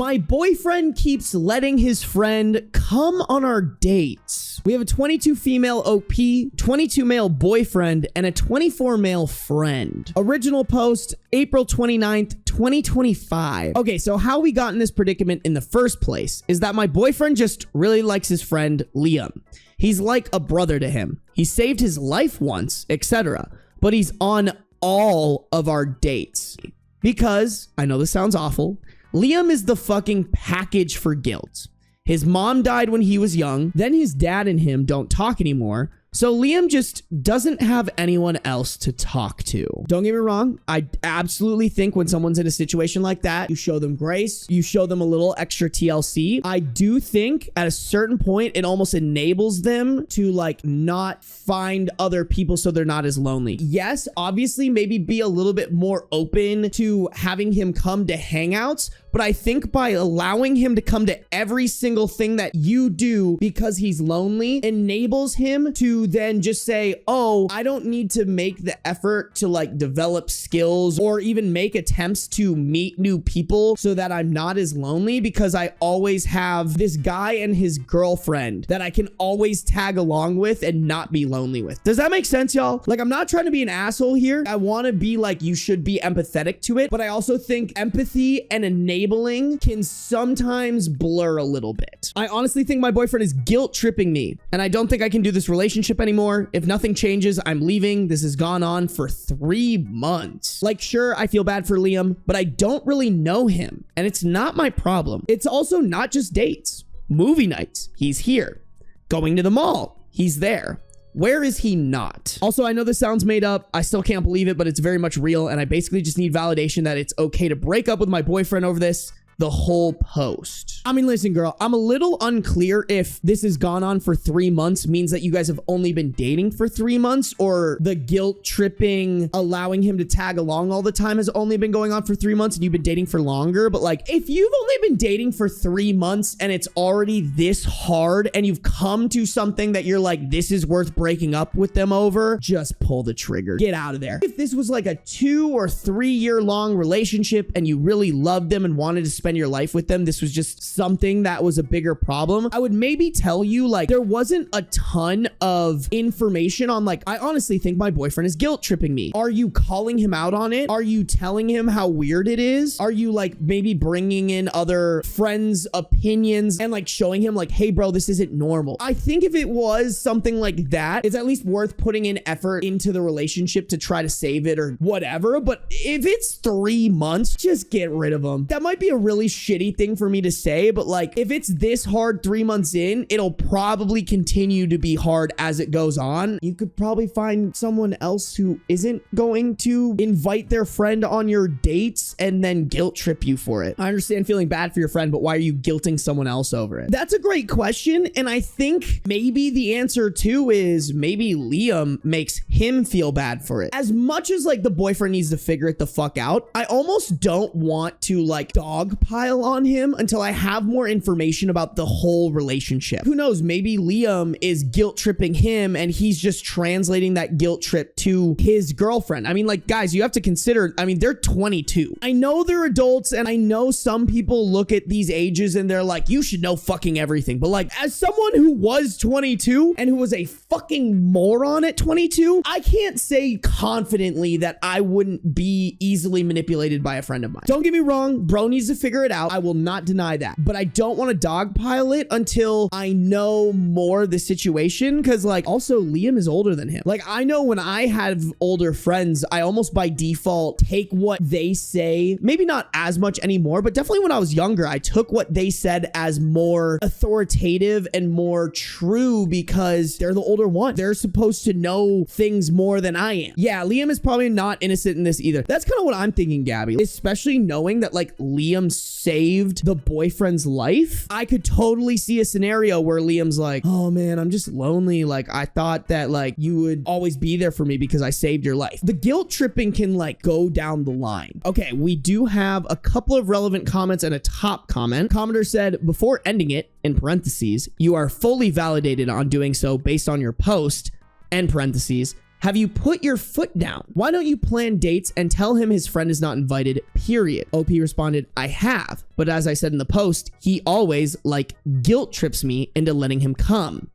My boyfriend keeps letting his friend come on our dates. We have a 22 female OP, 22 male boyfriend, and a 24 male friend. Original post, April 29th, 2025. Okay, so how we got in this predicament in the first place is that my boyfriend just really likes his friend Liam. He's like a brother to him. He saved his life once, etc. But he's on all of our dates. Because, I know this sounds awful, Liam is the fucking package for guilt. His mom died when he was young, then his dad and him don't talk anymore, so Liam just doesn't have anyone else to talk to. Don't get me wrong, I absolutely think when someone's in a situation like that, you show them grace, you show them a little extra TLC. I do think at a certain point, it almost enables them to like not find other people so they're not as lonely. Yes, obviously maybe be a little bit more open to having him come to hangouts, but I think by allowing him to come to every single thing that you do because he's lonely enables him to then just say, oh, I don't need to make the effort to like develop skills or even make attempts to meet new people so that I'm not as lonely because I always have this guy and his girlfriend that I can always tag along with and not be lonely with. Does that make sense, y'all? Like, I'm not trying to be an asshole here. I want to be like, you should be empathetic to it, but I also think empathy and enabling can sometimes blur a little bit. I honestly think my boyfriend is guilt tripping me, and I don't think I can do this relationship anymore. If nothing changes, I'm leaving. This has gone on for 3 months. Like, sure, I feel bad for Liam, but I don't really know him, and it's not my problem. It's also not just dates. Movie nights, he's here. Going to the mall, he's there. Where is he not? Also, I know this sounds made up. I still can't believe it, but it's very much real. And I basically just need validation that it's okay to break up with my boyfriend over this. The whole post. I mean, listen, girl, I'm a little unclear if this has gone on for 3 months means that you guys have only been dating for 3 months, or the guilt tripping, allowing him to tag along all the time has only been going on for 3 months and you've been dating for longer. But like, if you've only been dating for 3 months and it's already this hard and you've come to something that you're like, this is worth breaking up with them over, just pull the trigger. Get out of there. If this was like a 2 or 3 year long relationship and you really loved them and wanted to spend your life with them, this was just something that was a bigger problem, I would maybe tell you like there wasn't a ton of information on like, I honestly think my boyfriend is guilt tripping me. Are you calling him out on it? Are you telling him how weird it is? Are you like maybe bringing in other friends' opinions and like showing him like, hey bro, this isn't normal? I think if it was something like that, it's at least worth putting in effort into the relationship to try to save it or whatever. But if it's 3 months, just get rid of him. That might be a really shitty thing for me to say, but like if it's this hard 3 months in, it'll probably continue to be hard as it goes on. You could probably find someone else who isn't going to invite their friend on your dates and then guilt trip you for it. I understand feeling bad for your friend, but why are you guilting someone else over it? That's a great question, and I think maybe the answer too is maybe Liam makes him feel bad for it. As much as like the boyfriend needs to figure it the fuck out, I almost don't want to like dogpile on him until I have more information about the whole relationship. Who knows, maybe Liam is guilt tripping him and he's just translating that guilt trip to his girlfriend. I mean, like, guys, you have to consider, I mean, they're 22. I know they're adults, and I know some people look at these ages and they're like, you should know fucking everything. But like, as someone who was 22 and who was a fucking moron at 22, I can't say confidently that I wouldn't be easily manipulated by a friend of mine. Don't get me wrong, bro needs to figure it out. I will not deny that, but I don't want to dogpile it until I know more of the situation. Cause like, also Liam is older than him. Like, I know when I have older friends, I almost by default take what they say, maybe not as much anymore, but definitely when I was younger, I took what they said as more authoritative and more true because they're the older one. They're supposed to know things more than I am. Yeah, Liam is probably not innocent in this either. That's kind of what I'm thinking, Gabby, especially knowing that like Liam saved the boyfriend's life. I could totally see a scenario where Liam's like, oh man, I'm just lonely. Like, I thought that like you would always be there for me because I saved your life. The guilt tripping can like go down the line. Okay, we do have a couple of relevant comments and a top comment. Commenter said, before ending it, in parentheses, you are fully validated on doing so based on your post, end parentheses, Have you put your foot down? Why don't you plan dates and tell him his friend is not invited, period? OP responded, I have. But as I said in the post, he always, like, guilt trips me into letting him come.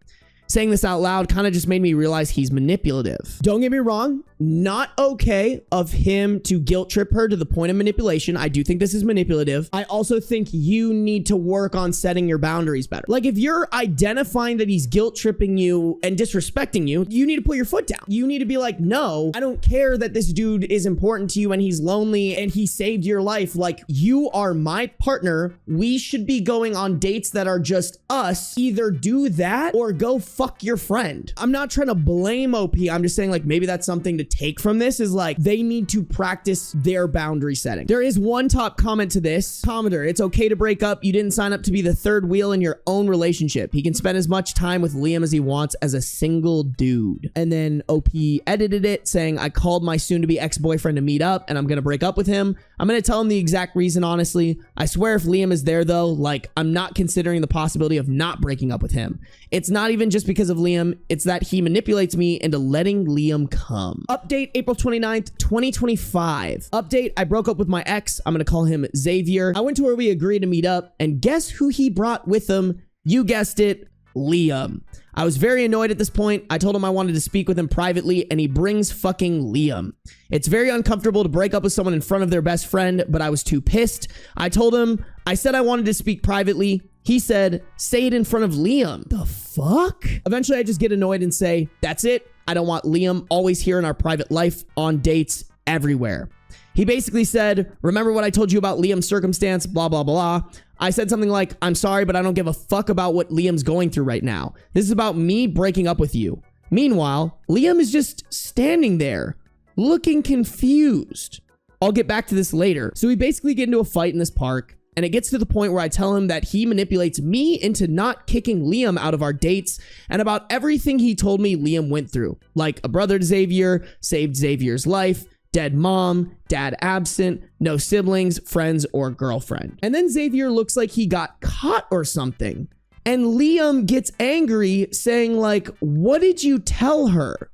Saying this out loud kind of just made me realize he's manipulative. Don't get me wrong, not okay of him to guilt trip her to the point of manipulation. I do think this is manipulative. I also think you need to work on setting your boundaries better. Like, if you're identifying that he's guilt tripping you and disrespecting you, you need to put your foot down. You need to be like, no, I don't care that this dude is important to you and he's lonely and he saved your life. Like, you are my partner. We should be going on dates that are just us. Either do that or go fuck your friend. I'm not trying to blame OP. I'm just saying, like, maybe that's something to take from this, is like, they need to practice their boundary setting. There is one top comment to this. Commenter, it's okay to break up. You didn't sign up to be the third wheel in your own relationship. He can spend as much time with Liam as he wants as a single dude. And then OP edited it saying, I called my soon-to-be ex-boyfriend to meet up and I'm gonna break up with him. I'm gonna tell him the exact reason, honestly. I swear if Liam is there though, like, I'm not considering the possibility of not breaking up with him. It's not even just because of Liam, it's that he manipulates me into letting Liam come. Update April 29th, 2025. Update, I broke up with my ex. I'm gonna call him Xavier. I went to where we agreed to meet up, and guess who he brought with him? You guessed it, Liam. I was very annoyed at this point. I told him I wanted to speak with him privately, and he brings fucking Liam. It's very uncomfortable to break up with someone in front of their best friend, but I was too pissed. I told him, I said I wanted to speak privately. He said, say it in front of Liam. The fuck? Eventually, I just get annoyed and say, that's it. I don't want Liam always here in our private life, on dates, everywhere. He basically said, remember what I told you about Liam's circumstance, blah, blah, blah. I said something like, I'm sorry, but I don't give a fuck about what Liam's going through right now. This is about me breaking up with you. Meanwhile, Liam is just standing there, looking confused. I'll get back to this later. So we basically get into a fight in this park, and it gets to the point where I tell him that he manipulates me into not kicking Liam out of our dates, and about everything he told me Liam went through. Like a brother to Xavier, saved Xavier's life, dead mom, dad absent, no siblings, friends, or girlfriend. And then Xavier looks like he got caught or something. And Liam gets angry, saying like, what did you tell her?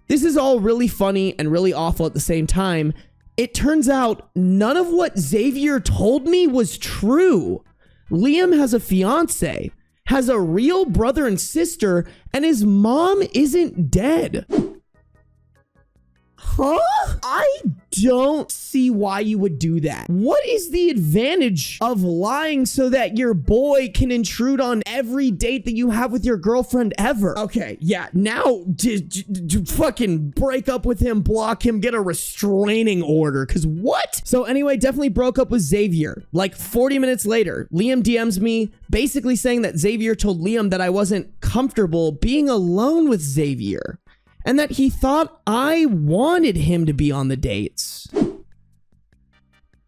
This is all really funny and really awful at the same time. It turns out none of what Xavier told me was true. Liam has a fiance, has a real brother and sister, and his mom isn't dead. Huh? I don't see why you would do that. What is the advantage of lying so that your boy can intrude on every date that you have with your girlfriend ever? Okay, yeah, now fucking break up with him, block him, get a restraining order, because what? So anyway, definitely broke up with Xavier. Like 40 minutes later, Liam DMs me, basically saying that Xavier told Liam that I wasn't comfortable being alone with Xavier, and that he thought I wanted him to be on the dates.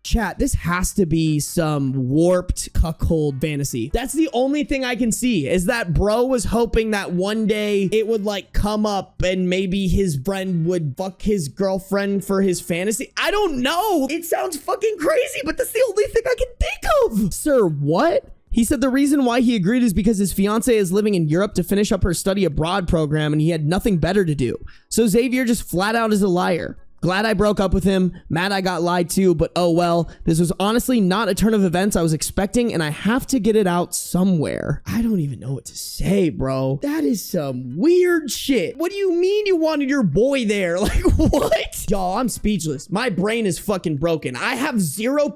Chat, this has to be some warped cuckold fantasy. That's the only thing I can see, is that bro was hoping that one day it would like come up and maybe his friend would fuck his girlfriend for his fantasy. I don't know. It sounds fucking crazy, but that's the only thing I can think of. Sir, what? He said the reason why he agreed is because his fiance is living in Europe to finish up her study abroad program and he had nothing better to do. So Xavier just flat out is a liar. Glad I broke up with him. Mad I got lied to, but oh well. This was honestly not a turn of events I was expecting, and I have to get it out somewhere. I don't even know what to say, bro. That is some weird shit. What do you mean you wanted your boy there? Like, what? Y'all, I'm speechless. My brain is fucking broken. I have 0%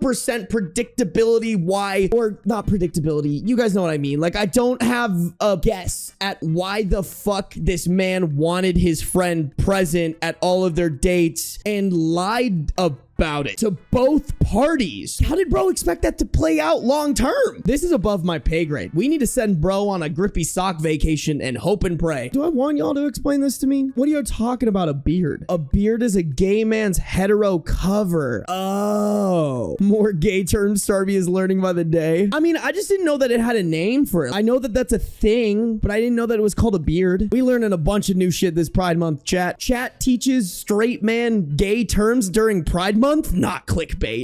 predictability why, or not predictability. You guys know what I mean. Like, I don't have a guess at why the fuck this man wanted his friend present at all of their dates and lied about it to both parties. How did bro expect that to play out long term? This is above my pay grade. We need to send bro on a grippy sock vacation and hope and pray. Do I want y'all to explain this to me? What are you talking about a beard? A beard is a gay man's hetero cover. Oh, more gay terms Sarby is learning by the day. I mean, I just didn't know that it had a name for it. I know that that's a thing, but I didn't know that it was called a beard. We learning a bunch of new shit this Pride Month, chat. Chat teaches straight man gay terms during Pride Month. Not clickbait.